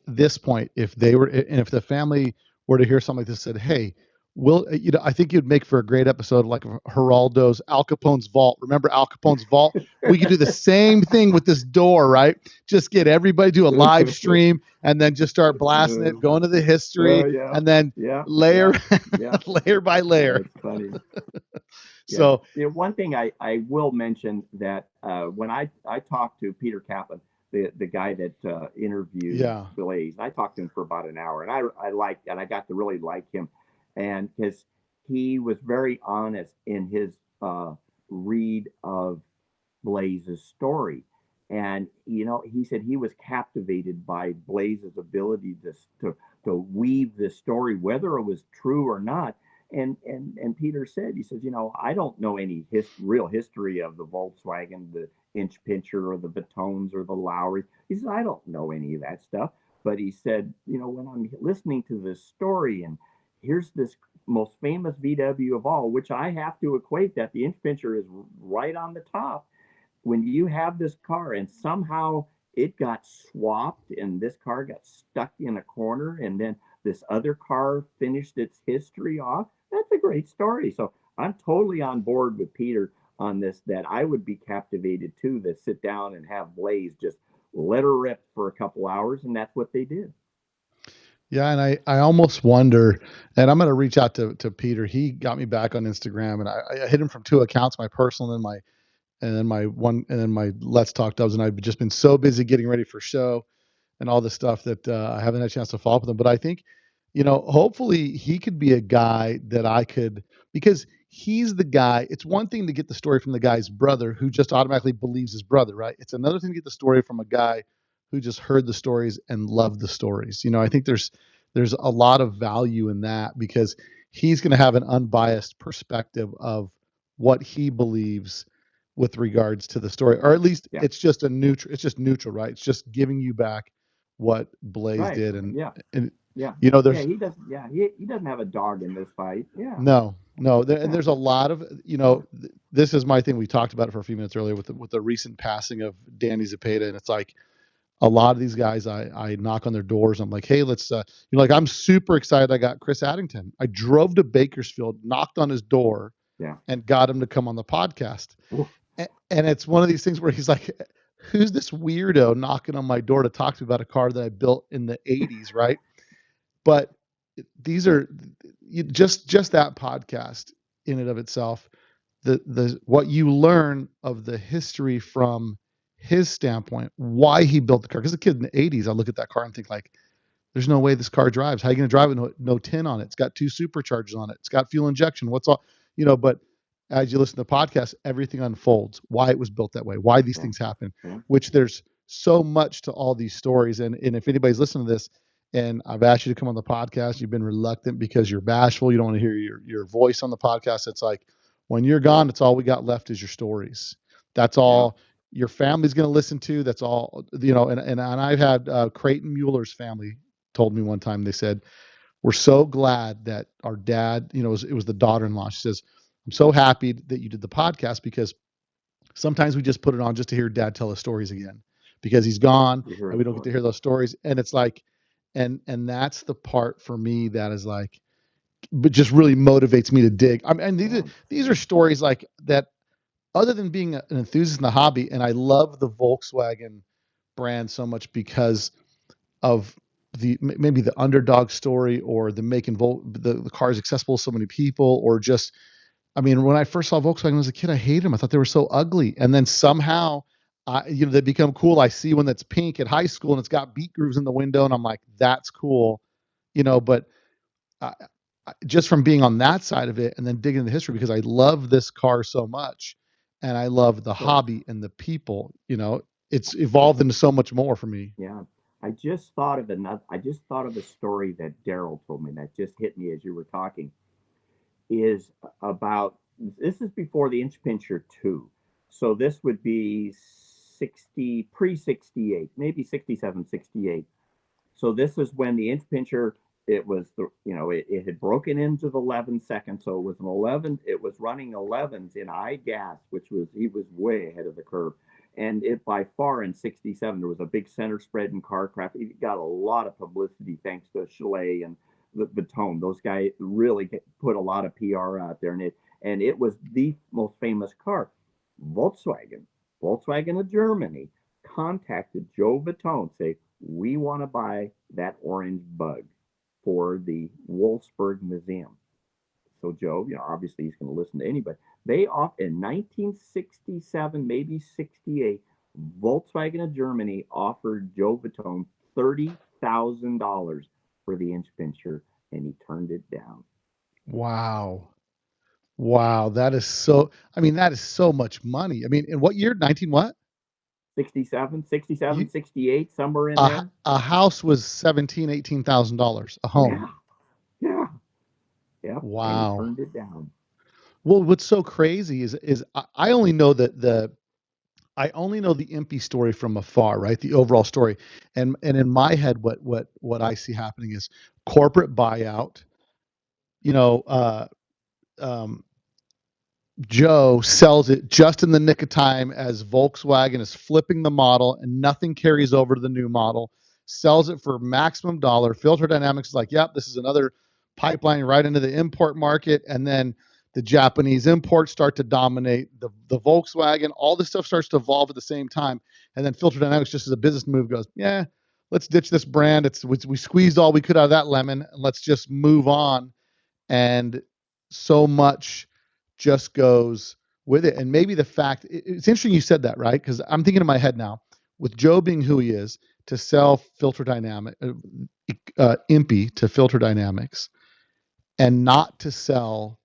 this point, if the family were to hear something like this, said, hey, I think you'd make for a great episode like Geraldo's Al Capone's Vault. Remember Al Capone's Vault? We could do the same thing with this door, right? Just get everybody to a live stream and then just start blasting it, go into the history, and then layer by layer. That's funny. So one thing I will mention that when I talked to Peter Kappen, the guy that interviewed Blaze, I talked to him for about an hour, and I got to really like him. And because he was very honest in his read of Blaze's story. And, he said he was captivated by Blaze's ability to weave this story, whether it was true or not. And Peter said, he says, I don't know any real history of the Volkswagen, the Inch Pincher, or the Batones, or the Lowery. He says, I don't know any of that stuff. But he said, when I'm listening to this story, and here's this most famous VW of all, which I have to equate that the Inch Pincher is right on the top. When you have this car and somehow it got swapped and this car got stuck in a corner, and then this other car finished its history off, that's a great story. So I'm totally on board with Peter on this, that I would be captivated too, to sit down and have Blaze just let her rip for a couple hours. And that's what they did. Yeah, and I almost wonder, and I'm going to reach out to Peter. He got me back on Instagram, and I hit him from two accounts, my personal and my Let's Talk Dubs, and I've just been so busy getting ready for show and all this stuff that I haven't had a chance to follow up with him. But I think, hopefully he could be a guy that I could, because he's the guy. It's one thing to get the story from the guy's brother who just automatically believes his brother, right? It's another thing to get the story from a guy who just heard the stories and loved the stories. I think there's a lot of value in that, because he's going to have an unbiased perspective of what he believes with regards to the story, or at least it's just neutral, right? It's just giving you back what Blaze did. And there's he doesn't have a dog in this fight. No, and there's a lot of, this is my thing. We talked about it for a few minutes earlier with the recent passing of Danny Zepeda. And it's like, a lot of these guys, I knock on their doors. I'm like, hey, let's, I'm super excited. I got Chris Addington. I drove to Bakersfield, knocked on his door, and got him to come on the podcast. And it's one of these things where he's like, who's this weirdo knocking on my door to talk to me about a car that I built in the 80s, right? But these are just that podcast in and of itself, the what you learn of the history from his standpoint, why he built the car. Because a kid in the 80s, I look at that car and think like, there's no way this car drives. How are you going to drive it? No tin on it. It's got 2 superchargers on it. It's got fuel injection. What's all, but as you listen to podcasts, everything unfolds, why it was built that way, why these things happen, which there's so much to all these stories. And if anybody's listening to this and I've asked you to come on the podcast, you've been reluctant because you're bashful. You don't want to hear your voice on the podcast. It's like, when you're gone, it's all we got left is your stories. That's all your family's going to listen to. That's all, and I've had Creighton Mueller's family told me one time, they said, we're so glad that our dad, it was the daughter-in-law. She says, I'm so happy that you did the podcast, because sometimes we just put it on just to hear Dad tell his stories again, because he's gone and we don't get to hear those stories. And it's like, and that's the part for me that is like, but just really motivates me to dig. I mean, and these are stories like that, other than being an enthusiast in the hobby. And I love the Volkswagen brand so much because of maybe the underdog story, or the making the car is accessible to so many people, or just, I mean, when I first saw Volkswagen as a kid, I hated them. I thought they were so ugly. And then somehow, they become cool. I see one that's pink at high school and it's got beat grooves in the window, and I'm like, that's cool, but just from being on that side of it and then digging into the history, because I love this car so much and I love the hobby and the people, it's evolved into so much more for me. Yeah. I just thought of a story that Daryl told me that just hit me as you were talking. Is about, this is before the Inch Pincher 2. So this would be pre-68, maybe 67, 68. So this is when the Inch Pincher, it was it had broken into the 11 second. So it was an 11, it was running 11s in iGas, he was way ahead of the curve. And it by far in 67, there was a big center spread in CarCraft. It got a lot of publicity thanks to Chalet and the tone. Those guys really put a lot of PR out there, and it was the most famous car. Volkswagen of Germany contacted Joe Vitone, say, we want to buy that orange bug for the Wolfsburg Museum. So Joe, obviously he's going to listen to anybody. They in 1967, maybe 68, Volkswagen of Germany offered Joe Vitone $30,000 for the Inch Pincher, and he turned it down. Wow. That is so much money. I mean, in what year? 19 what? 67, 68, somewhere in there. A house was $18,000, a home. Yeah. Yep, and he Wow. turned it down. Well, what's so crazy is I only know that I only know the EMPI story from afar, right? The overall story, and in my head, what I see happening is corporate buyout. You know, um, Joe sells it just in the nick of time as Volkswagen is flipping the model and nothing carries over to the new model. Sells it for maximum dollar. Filter Dynamics is like, yep, this is another pipeline right into the import market. And then the Japanese imports start to dominate the Volkswagen. All this stuff starts to evolve at the same time. And then Filter Dynamics, just as a business move, goes, yeah, let's ditch this brand. We squeezed all we could out of that lemon, and let's just move on. And so much just goes with it. And maybe the fact it's interesting you said that, right? Because I'm thinking in my head now, with Joe being who he is, to sell filter dynamic impy to Filter Dynamics and not to sell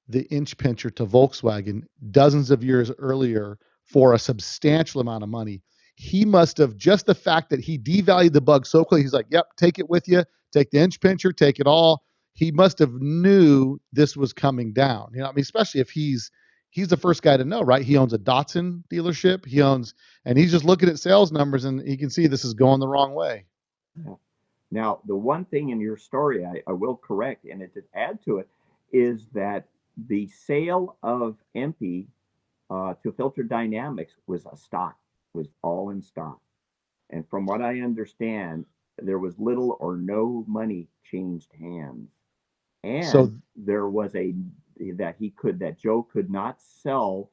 the inch pincher to Volkswagen dozens of years earlier for a substantial amount of money. He must have, just the fact that he devalued the bug so quickly, he's like, yep, take it with you, take the inch pincher, take it all. He must have knew this was coming down. You know, I mean, especially if he's the first guy to know, right? He owns a Datsun dealership. And he's just looking at sales numbers and he can see this is going the wrong way. Yeah. Now, the one thing in your story I will correct, and to add to it, is that the sale of EMPI to Filter Dynamics was a stock, was all in stock. And from what I understand, there was little or no money changed hands. And So there was that Joe could not sell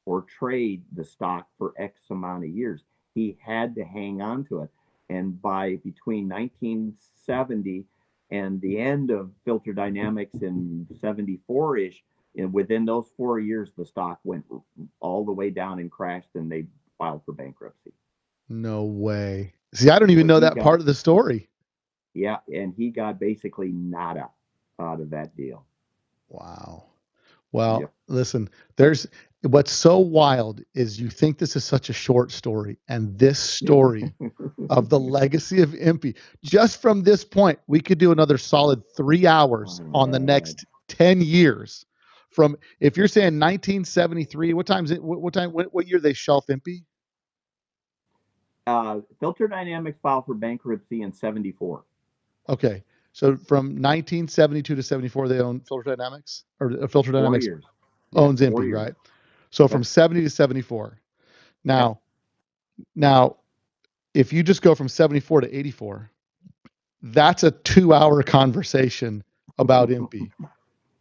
or trade the stock for X amount of years. He had to hang on to it. And by between 1970 and the end of Filter Dynamics in 74 ish, and within those 4 years, the stock went all the way down and crashed, and they filed for bankruptcy. no way. See, I don't even So know he that got, part of the story. yeah, and he got basically nada out of that deal. Wow. Well, Yep. listen, there's what's so wild is you think this is such a short story, and this story of the legacy of Impy, just from this point, we could do another solid 3 hours Oh on my the God. next 10 years. From if you're saying 1973, what time's it? What time? What year they shelf Impy? Filter Dynamics filed for bankruptcy in 74. Okay, so from 1972 to 74, they own Filter Dynamics, or Filter 4 Dynamics years. Yeah, owns 4 Impy, years. right? So from Yep. 70 to 74. Yep. Now, if you just go from 74 to 84, that's a 2 hour conversation about Impy.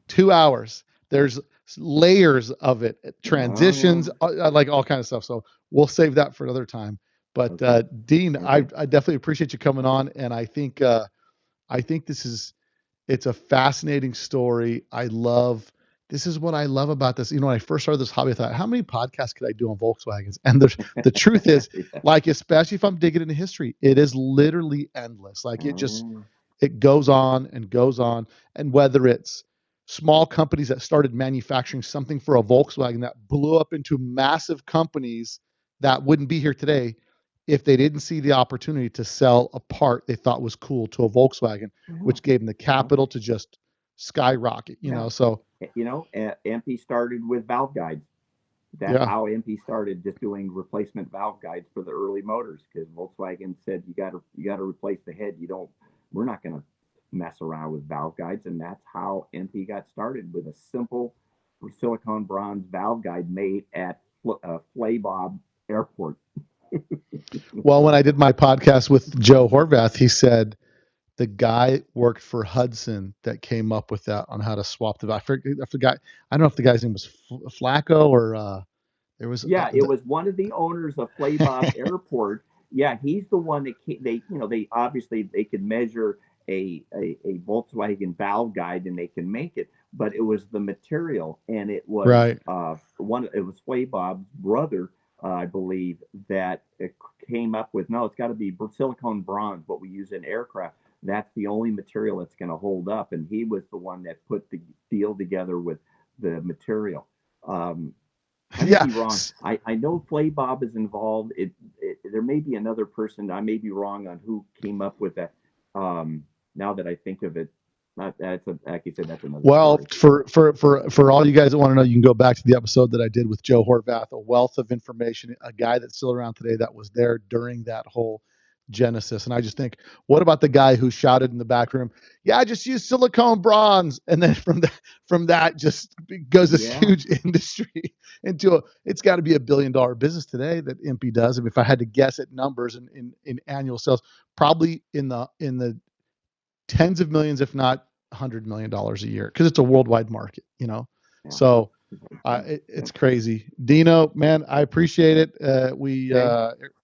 2 hours. There's layers of it, Oh, yeah. transitions, like all kind of stuff. So we'll save that for another time. But Okay. Dean, Okay. I definitely appreciate you coming on, and I think it's a fascinating story. This is what I love about this. You know, when I first started this hobby, I thought, how many podcasts could I do on Volkswagens? And the truth is, Yeah. like, especially if I'm digging into history, it is literally endless. Like Oh, it goes on and goes on. And whether it's small companies that started manufacturing something for a Volkswagen that blew up into massive companies that wouldn't be here today if they didn't see the opportunity to sell a part they thought was cool to a Volkswagen, yeah. which gave them the Yeah. capital to just skyrocket, you Yeah. know? So MP started with valve guides. That's yeah, how MP started, just doing replacement valve guides for the early motors, because Volkswagen said you got to replace the head. You don't. We're not going to mess around with valve guides, and that's how MP got started, with a simple silicone bronze valve guide made at Flaybob Airport. well, when I did my podcast with Joe Horvath, he said the guy worked for Hudson that came up with that on how to swap the. I forgot. I don't know if the guy's name was Flacco or there was. Yeah, it was one of the owners of Flaybob Airport. Yeah, he's the one that they obviously they could measure a Volkswagen valve guide and they can make it, but it was the material, and it was Right. it was Flaybob's brother, I believe, that came up with, no, it's got to be silicone bronze, what we use in aircraft. That's the only material that's going to hold up, and he was the one that put the deal together with the material. I may Yeah. be wrong. I know Flay Bob is involved. There may be another person. I may be wrong on who came up with that. Now that I think of it, Like you said, that's another Well, story. for all you guys that want to know, you can go back to the episode that I did with Joe Horvath, a wealth of information, a guy that's still around today that was there during that whole genesis. And I just think, what about the guy who shouted in the back room, "Yeah, I just use silicone bronze," and then from that just goes this Yeah. huge industry into it's got to be $1 billion business today that EMPI does. I mean, if I had to guess at numbers in annual sales, probably in the tens of millions, if not $100 million a year, because it's a worldwide market, Yeah. So it's crazy. Dino, man, I appreciate it.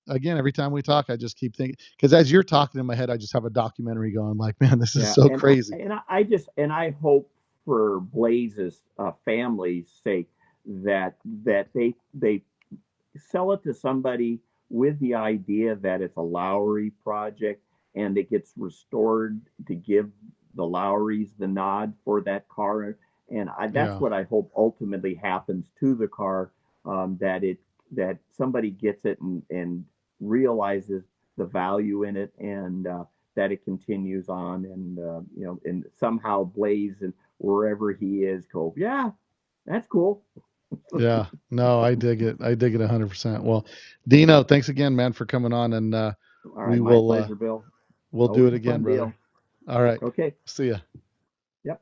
Again, every time we talk, I just keep thinking, because as you're talking in my head, I just have a documentary going like, man, this is Yeah, so crazy. I hope for Blaze's family's sake that they sell it to somebody with the idea that it's a Lowery project and it gets restored to give the Lowrys the nod for that car. And that's Yeah. what I hope ultimately happens to the car, that somebody gets it and realizes the value in it, and that it continues on, and and somehow Blaze and wherever he is go, yeah, that's cool. Yeah. No, I dig it. I dig it 100%. Well, Dino, thanks again, man, for coming on, and All we right, my will pleasure, Bill. we'll do Always it a again, fun brother. deal. All right. Okay. See ya. Yep.